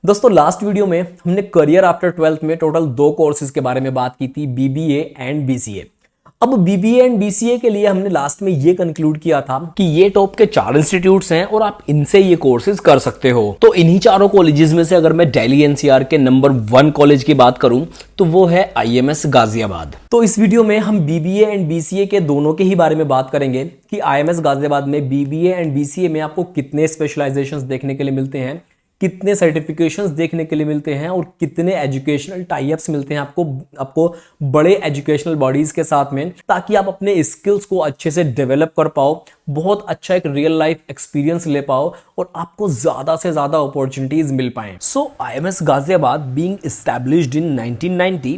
दोस्तों last video में हमने करियर आफ्टर 12th में टोटल दो कोर्सेज के बारे में बात की थी, बीबीए एंड बीसीए। अब बीबीए एंड बीसीए के लिए हमने लास्ट में ये कंक्लूड किया था कि ये टॉप के 4 इंस्टीट्यूट्स हैं और आप इनसे ये कोर्सेज कर सकते हो। तो इन्हीं चारों कॉलेजेस में से अगर मैं दिल्ली एनसीआर के नंबर 1 कॉलेज की बात करूं तो वो है आईएमएस गाजियाबाद। तो इस वीडियो में हम बीबीए एंड बीसीए के दोनों के ही बारे में बात करेंगे कि आईएमएस गाजियाबाद में बीबीए एंड बीसीए में आपको कितने स्पेशलाइजेशंस देखने के लिए मिलते हैं, कितने सर्टिफिकेशंस देखने के लिए मिलते हैं और कितने एजुकेशनल टाइप्स मिलते हैं आपको बड़े एजुकेशनल बॉडीज के साथ में, ताकि आप अपने स्किल्स को अच्छे से डेवलप कर पाओ, बहुत अच्छा एक रियल लाइफ एक्सपीरियंस ले पाओ और आपको ज्यादा से ज्यादा अपॉर्चुनिटीज मिल पाए। So IMS Ghaziabad being established in 1990,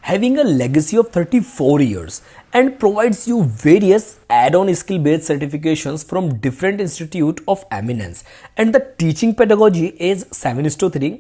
having a legacy of 34 years and provides you various add-on skill-based certifications from different institute of eminence, and the teaching pedagogy is 7:3,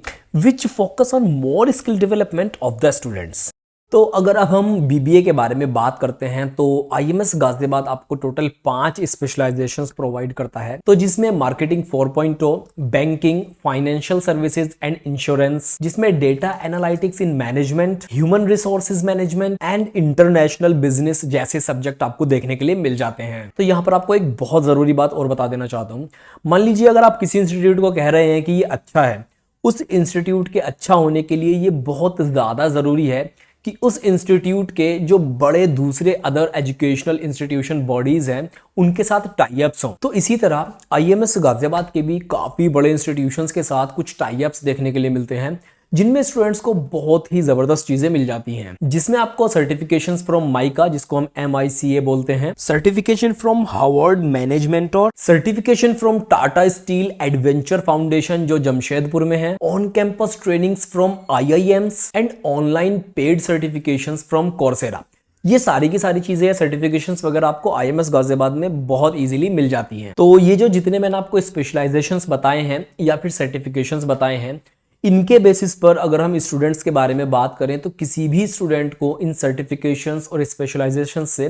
which focus on more skill development of the students. तो अगर अब हम BBA के बारे में बात करते हैं तो आईएमएस गाजियाबाद आपको टोटल 5 स्पेशलाइजेशंस प्रोवाइड करता है, तो जिसमें marketing 4.0, banking, financial services and insurance, जिसमें data analytics in management, human resources management and international business जैसे सब्जेक्ट आपको देखने के लिए मिल जाते हैं। तो यहाँ पर आपको एक बहुत जरूरी बात और बता देना चाहता हूँ। मान लीजिए अगर आप किसी इंस्टीट्यूट को कह रहे हैं कि ये अच्छा है, उस इंस्टीट्यूट के अच्छा होने के लिए ये बहुत ज्यादा जरूरी है कि उस इंस्टीट्यूट के जो बड़े दूसरे अदर एजुकेशनल इंस्टीट्यूशन बॉडीज हैं उनके साथ टाई अप्स हों। तो इसी तरह आईएमएस गाजियाबाद के भी काफी बड़े इंस्टीट्यूशंस के साथ कुछ टाई अप्स देखने के लिए मिलते हैं, जिनमें स्टूडेंट्स को बहुत ही जबरदस्त चीजें मिल जाती हैं, जिसमें आपको सर्टिफिकेशंस फ्रॉम माइका, जिसको हम MICA बोलते हैं, सर्टिफिकेशन फ्रॉम हार्वर्ड मैनेजमेंट और certification from Tata steel adventure foundation जो जमशेदपुर में है, on campus trainings from IIMs and online paid certifications from Coursera. ये सारी की सारी चीजें, सर्टिफिकेशंस वगैरह आपको आईएमएस गाजियाबाद में बहुत इजीली मिल जाती हैं। तो ये जो जितने मैंने आपको स्पेशलाइजेशंस बताए हैं या फिर सर्टिफिकेशंस बताए हैं, इनके बेसिस पर अगर हम स्टूडेंट्स के बारे में बात करें तो किसी भी स्टूडेंट को इन सर्टिफिकेशंस और स्पेशलाइजेशंस से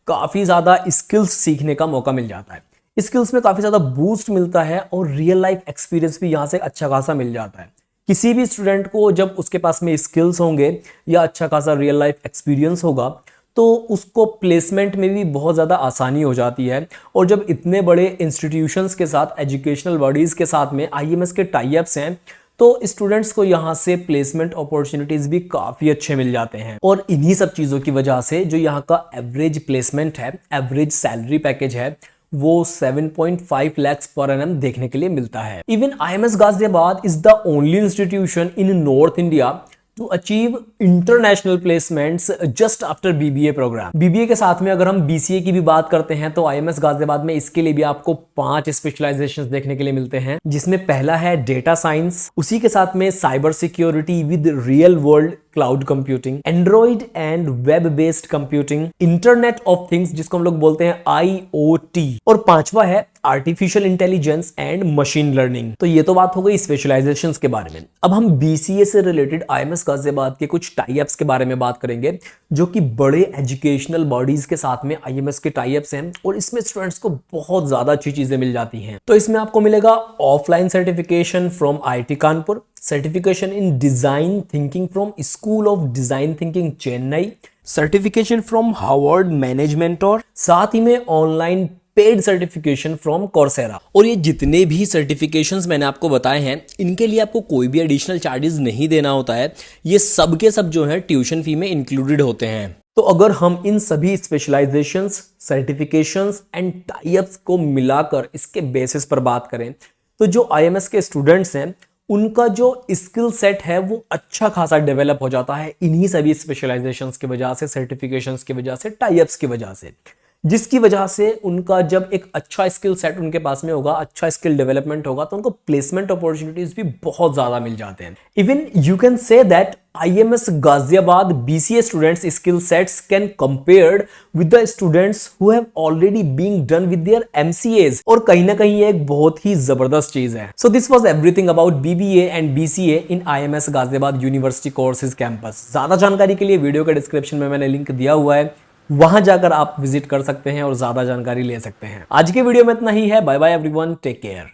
काफ़ी ज़्यादा स्किल्स सीखने का मौका मिल जाता है। स्किल्स में काफ़ी ज़्यादा बूस्ट मिलता है और रियल लाइफ एक्सपीरियंस भी यहाँ से अच्छा खासा मिल जाता है। किसी भी स्टूडेंट को जब उसके पास में स्किल्स होंगे या अच्छा खासा रियल लाइफ एक्सपीरियंस होगा तो उसको प्लेसमेंट में भी बहुत ज़्यादा आसानी हो जाती है। और जब इतने बड़े इंस्टीट्यूशंस के साथ, एजुकेशनल बॉडीज़ के साथ में आईएमएस के टाई अप्स हैं, तो स्टूडेंट्स को यहाँ से प्लेसमेंट अपॉर्चुनिटीज भी काफी अच्छे मिल जाते हैं। और इन्हीं सब चीजों की वजह से जो यहाँ का एवरेज प्लेसमेंट है, एवरेज सैलरी पैकेज है, वो 7.5 lakhs पर एनम देखने के लिए मिलता है। Even IMS Ghaziabad is the only institution in North India to achieve international placements just after BBA programme. BBA के साथ में अगर हम BCA की भी बात करते हैं तो आईएमएस गाजियाबाद में इसके लिए भी आपको 5 स्पेशलाइजेशंस देखने के लिए मिलते हैं, जिसमें पहला है डेटा साइंस, उसी के साथ में cyber security with real world cloud computing, Android and web based computing, internet of things जिसको हम लोग बोलते हैं IoT, और 5वां है artificial intelligence and machine learning. तो ये तो बात हो गई स्पेशलाइजेशंस के बारे में। अब हम BCA से रिलेटेड आईएमएस गाजियाबाद के कुछ टाई अप्स के बारे में बात करेंगे, जो कि बड़े एजुकेशनल बॉडीज के साथ में आईएमएस के टाई अप्स हैं और इसमें स्टूडेंट्स को बहुत ज्यादा अच्छी चीजें मिल जाती हैं। तो इसमें आपको मिलेगा offline certification from IIT Kanpur, certification in design thinking from school of design thinking Chennai, certification from Harvard management और साथ ही में online paid certification from Coursera. और ये जितने भी सर्टिफिकेशंस मैंने आपको बताए हैं, इनके लिए आपको कोई भी एडिशनल चार्जेस नहीं देना होता है। ये सब के सब जो है ट्यूशन फी में इंक्लूडेड होते हैं। तो अगर हम इन सभी specialisations, certifications and tie ups को मिलाकर इसके बेसिस पर बात करें तो जो आईएमएस के स्टूडेंट्स हैं उनका जो स्किल सेट है वो अच्छा खासा डेवलप हो जाता है इन्हीं सभी स्पेशलाइजेशंस की वजह से, सर्टिफिकेशंस की वजह से, टाई अप्स की वजह से, जिसकी वजह से उनका जब एक अच्छा स्किल सेट उनके पास में होगा, अच्छा स्किल डेवलपमेंट होगा, तो उनको प्लेसमेंट अपॉर्चुनिटीज भी बहुत ज्यादा मिल जाते हैं। Even you can say that IMS Ghaziabad BCA students skill sets can compared with the students who have already being done with their MCAs, और कहीं ना कहीं ये एक बहुत ही जबरदस्त चीज है। So this was everything about BBA and BCA in IMS Ghaziabad university courses campus. ज्यादा जानकारी के लिए वीडियो के डिस्क्रिप्शन में मैंने लिंक दिया हुआ है, वहां जाकर आप विजिट कर सकते हैं और ज्यादा जानकारी ले सकते हैं। आज के वीडियो में इतना ही है। Bye bye everyone, take care.